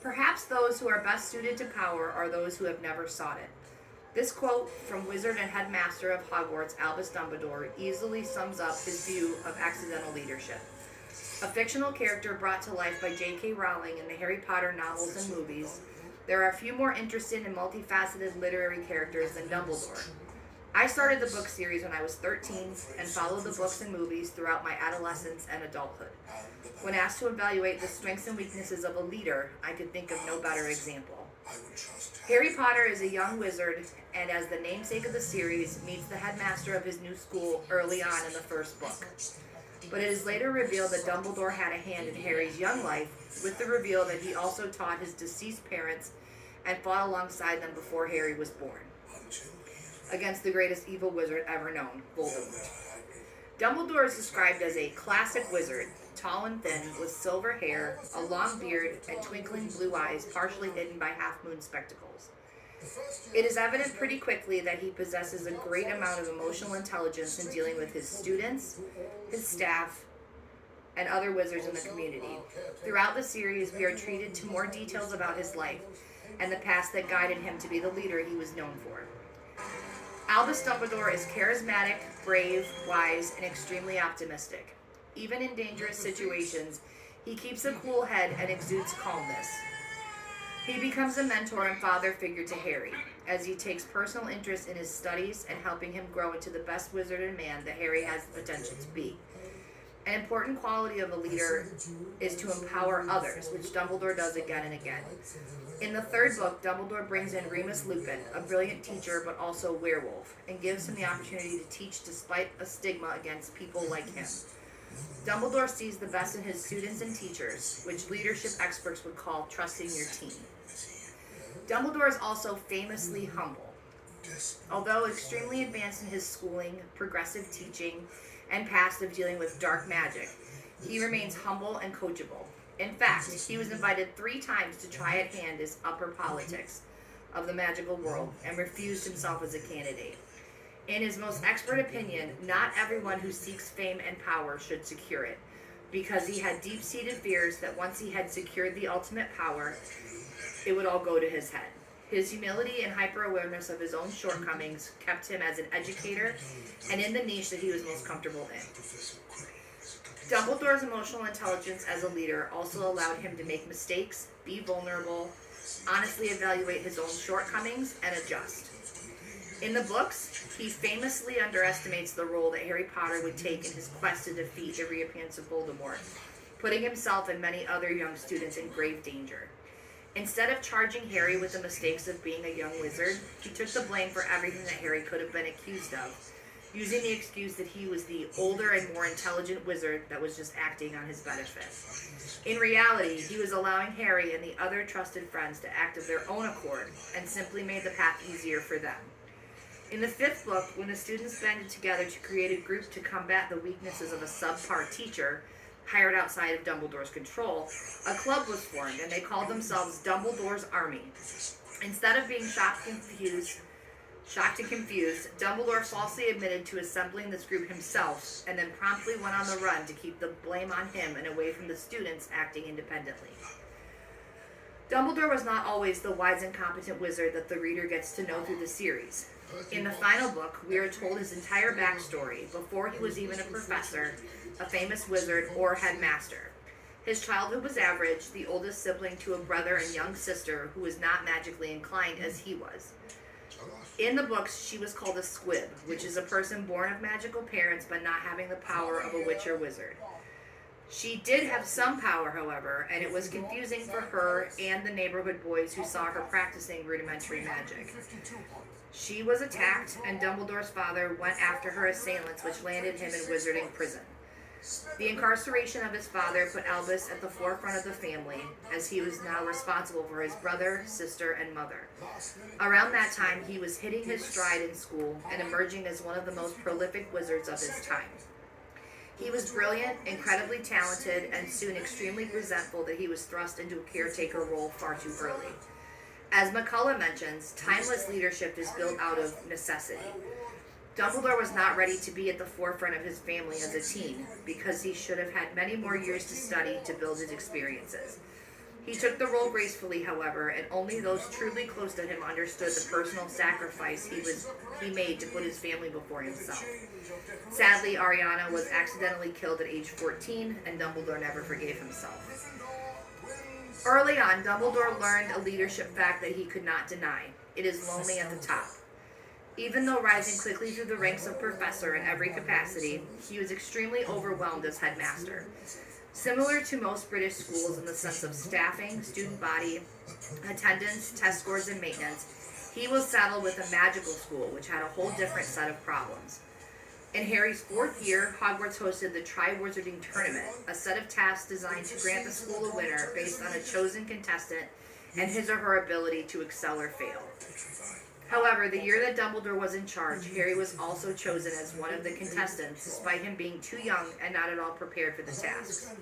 Perhaps those who are best suited to power are those who have never sought it. This quote from wizard and headmaster of Hogwarts, Albus Dumbledore, easily sums up his view of accidental leadership. A fictional character brought to life by J.K. Rowling in the Harry Potter novels and movies, there are few more interesting and multifaceted literary characters than Dumbledore. I started the book series when I was 13 and followed the books and movies throughout my adolescence and adulthood. When asked to evaluate the strengths and weaknesses of a leader, I could think of no better example. Harry Potter is a young wizard, and as the namesake of the series, meets the headmaster of his new school early on in the first book. But it is later revealed that Dumbledore had a hand in Harry's young life, with the reveal that he also taught his deceased parents and fought alongside them before Harry was born, against the greatest evil wizard ever known, Voldemort. Dumbledore is described as a classic wizard, tall and thin, with silver hair, a long beard, and twinkling blue eyes partially hidden by half-moon spectacles. It is evident pretty quickly that he possesses a great amount of emotional intelligence in dealing with his students, his staff, and other wizards in the community. Throughout the series, we are treated to more details about his life and the past that guided him to be the leader he was known for. Albus Dumbledore is charismatic, brave, wise, and extremely optimistic. Even in dangerous situations, he keeps a cool head and exudes calmness. He becomes a mentor and father figure to Harry, as he takes personal interest in his studies and helping him grow into the best wizard and man that Harry has the potential to be. An important quality of a leader is to empower others, which Dumbledore does again and again. In the third book, Dumbledore brings in Remus Lupin, a brilliant teacher but also a werewolf, and gives him the opportunity to teach despite a stigma against people like him. Dumbledore sees the best in his students and teachers, which leadership experts would call trusting your team. Dumbledore is also famously humble. Although extremely advanced in his schooling, progressive teaching, and past of dealing with dark magic, he remains humble and coachable. In fact, he was invited 3 times to try at hand his upper politics of the magical world and refused himself as a candidate. In his most expert opinion, not everyone who seeks fame and power should secure it, because he had deep-seated fears that once he had secured the ultimate power, it would all go to his head. His humility and hyper-awareness of his own shortcomings kept him as an educator and in the niche that he was most comfortable in. Dumbledore's emotional intelligence as a leader also allowed him to make mistakes, be vulnerable, honestly evaluate his own shortcomings, and adjust. In the books, he famously underestimates the role that Harry Potter would take in his quest to defeat the reappearance of Voldemort, putting himself and many other young students in grave danger. Instead of charging Harry with the mistakes of being a young wizard, he took the blame for everything that Harry could have been accused of, using the excuse that he was the older and more intelligent wizard that was just acting on his benefit. In reality, he was allowing Harry and the other trusted friends to act of their own accord and simply made the path easier for them. In the 5th book, when the students banded together to create a group to combat the weaknesses of a subpar teacher hired outside of Dumbledore's control, a club was formed and they called themselves Dumbledore's Army. Instead of being shocked and confused, Dumbledore falsely admitted to assembling this group himself and then promptly went on the run to keep the blame on him and away from the students acting independently. Dumbledore was not always the wise and competent wizard that the reader gets to know through the series. In the final book, we are told his entire backstory before he was even a professor, a famous wizard, or headmaster. His childhood was average, the oldest sibling to a brother and young sister who was not magically inclined as he was. In the books, she was called a squib, which is a person born of magical parents but not having the power of a witch or wizard. She did have some power, however, and it was confusing for her and the neighborhood boys who saw her practicing rudimentary magic. She was attacked, and Dumbledore's father went after her assailants, which landed him in wizarding prison. The incarceration of his father put Albus at the forefront of the family, as he was now responsible for his brother, sister, and mother. Around that time, he was hitting his stride in school and emerging as one of the most prolific wizards of his time. He was brilliant, incredibly talented, and soon extremely resentful that he was thrust into a caretaker role far too early. As McCullough mentions, timeless leadership is built out of necessity. Dumbledore was not ready to be at the forefront of his family as a teen, because he should have had many more years to study to build his experiences. He took the role gracefully, however, and only those truly close to him understood the personal sacrifice he made to put his family before himself. Sadly, Ariana was accidentally killed at age 14, and Dumbledore never forgave himself. Early on, Dumbledore learned a leadership fact that he could not deny. It is lonely at the top. Even though rising quickly through the ranks of professor in every capacity, he was extremely overwhelmed as headmaster. Similar to most British schools in the sense of staffing, student body, attendance, test scores, and maintenance, he was saddled with a magical school, which had a whole different set of problems. In Harry's 4th year, Hogwarts hosted the Tri-Wizarding Tournament, a set of tasks designed to grant the school a winner based on a chosen contestant and his or her ability to excel or fail. However, the year that Dumbledore was in charge, Harry was also chosen as one of the contestants, despite him being too young and not at all prepared for the tasks.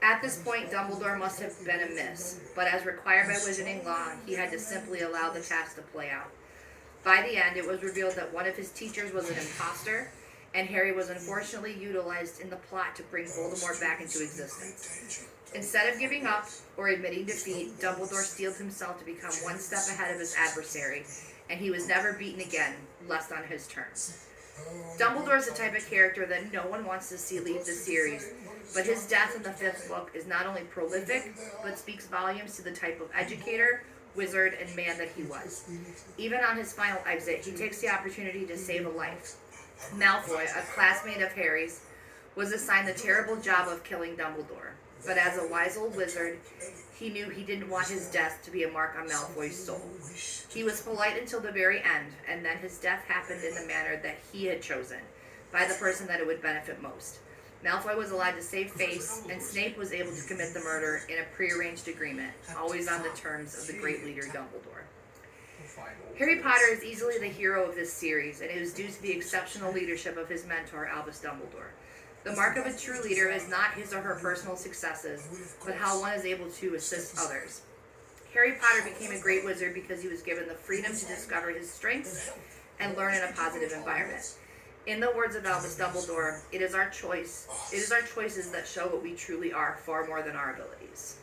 At this point, Dumbledore must have been a miss, but as required by wizarding law, he had to simply allow the task to play out. By the end, it was revealed that one of his teachers was an imposter, and Harry was unfortunately utilized in the plot to bring Voldemort back into existence. Instead of giving up or admitting defeat, Dumbledore steeled himself to become one step ahead of his adversary, and he was never beaten again, lest on his terms. Dumbledore is the type of character that no one wants to see leave the series, but his death in the 5th book is not only prolific, but speaks volumes to the type of educator, wizard, and man that he was. Even on his final exit, he takes the opportunity to save a life. Malfoy, a classmate of Harry's, was assigned the terrible job of killing Dumbledore, but as a wise old wizard, he knew he didn't want his death to be a mark on Malfoy's soul. He was polite until the very end, and then his death happened in the manner that he had chosen, by the person that it would benefit most. Malfoy was allowed to save face, and Snape was able to commit the murder in a prearranged agreement, always on the terms of the great leader Dumbledore. Harry Potter is easily the hero of this series, and it is due to the exceptional leadership of his mentor, Albus Dumbledore. The mark of a true leader is not his or her personal successes, but how one is able to assist others. Harry Potter became a great wizard because he was given the freedom to discover his strengths and learn in a positive environment. In the words of Albus Dumbledore, it is our choices that show what we truly are, far more than our abilities.